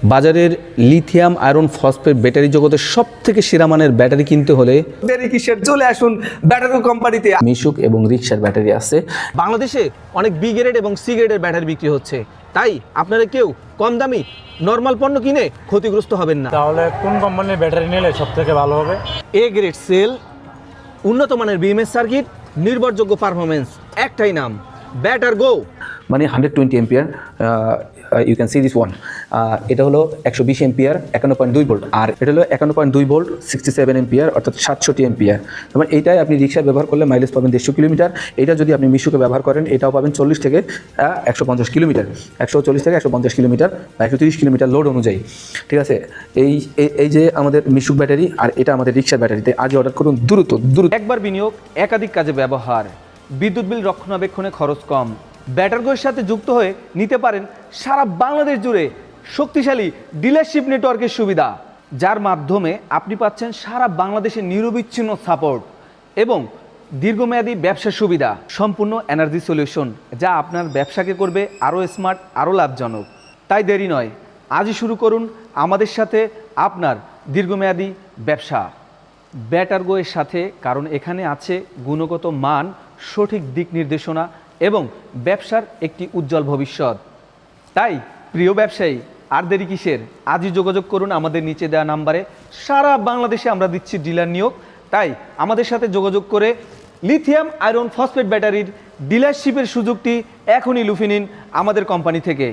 বাজারের lithium iron phosphate battery জগতের সবথেকে সেরা মানের ব্যাটারি কিনতে হলে দেরি কিসের, চলে আসুন ব্যাটারি কোম্পানিতে। মিশুক এবং রিক্সার ব্যাটারি আছে। বাংলাদেশে অনেক বি গ্রেড এবং সি গ্রেডের ব্যাটারি বিক্রি হচ্ছে, তাই আপনারা কেউ কম দামি নর্মাল পণ্য কিনে ক্ষতিগ্রস্ত হবেন না। তাহলে কোন কোম্পানির ব্যাটারি নিলে সব থেকে ভালো হবে? এ গ্রেড সেল, উন্নত মানের বিএমএস সার্কিট, নির্ভরযোগ্য পারফরমেন্স, একটাই নাম, ব্যাটার গো। মানে 120 ampere, you can see this one. এটা হলো 120 এম্পিয়ার 51.2 ভোল্ট, আর এটা হলো 51.2 ভোল্ট 67 এম্পিয়ার অর্থাৎ 67 এম্পিয়ার। তারপর এইটাই আপনি রিক্সা ব্যবহার করলে মাইলেজ পাবেন 150 কিলোমিটার। এটা যদি আপনি মিশুকে ব্যবহার করেন এটাও পাবেন 40 থেকে 150 কিলোমিটার, 140 থেকে 150 কিলোমিটার বা 130 কিলোমিটার লোড অনুযায়ী। ঠিক আছে, এই যে আমাদের মিশুক ব্যাটারি আর এটা আমাদের রিক্সার ব্যাটারিতে আজ অর্ডার করুন দ্রুত। একবার বিনিয়োগ, একাধিক কাজে ব্যবহার, বিদ্যুৎ বিল রক্ষণাবেক্ষণে খরচ কম। ব্যাটারগোয়ের সাথে যুক্ত হয়ে নিতে পারেন সারা বাংলাদেশ জুড়ে শক্তিশালী ডিলারশিপ নেটওয়ার্কের সুবিধা, যার মাধ্যমে আপনি পাচ্ছেন সারা বাংলাদেশের নিরবিচ্ছিন্ন সাপোর্ট এবং দীর্ঘমেয়াদী ব্যবসার সুবিধা। সম্পূর্ণ এনার্জি সলিউশন, যা আপনার ব্যবসাকে করবে আরও স্মার্ট, আরও লাভজনক। তাই দেরি নয়, আজই শুরু করুন আমাদের সাথে আপনার দীর্ঘমেয়াদী ব্যবসা ব্যাটারগোয়ের সাথে, কারণ এখানে আছে গুণগত মান, সঠিক দিক নির্দেশনা এবং ব্যবসার একটি উজ্জ্বল ভবিষ্যৎ। তাই প্রিয় ব্যবসায়ী, আর দেরি কিসের, আজই যোগাযোগ করুন আমাদের নিচে দেওয়া নাম্বারে। সারা বাংলাদেশে আমরা দিচ্ছি ডিলার নিয়োগ, তাই আমাদের সাথে যোগাযোগ করে লিথিয়াম আয়রন ফসফেট ব্যাটারির ডিলারশিপের সুযোগটি এখনই লুফে নিন আমাদের কোম্পানি থেকে।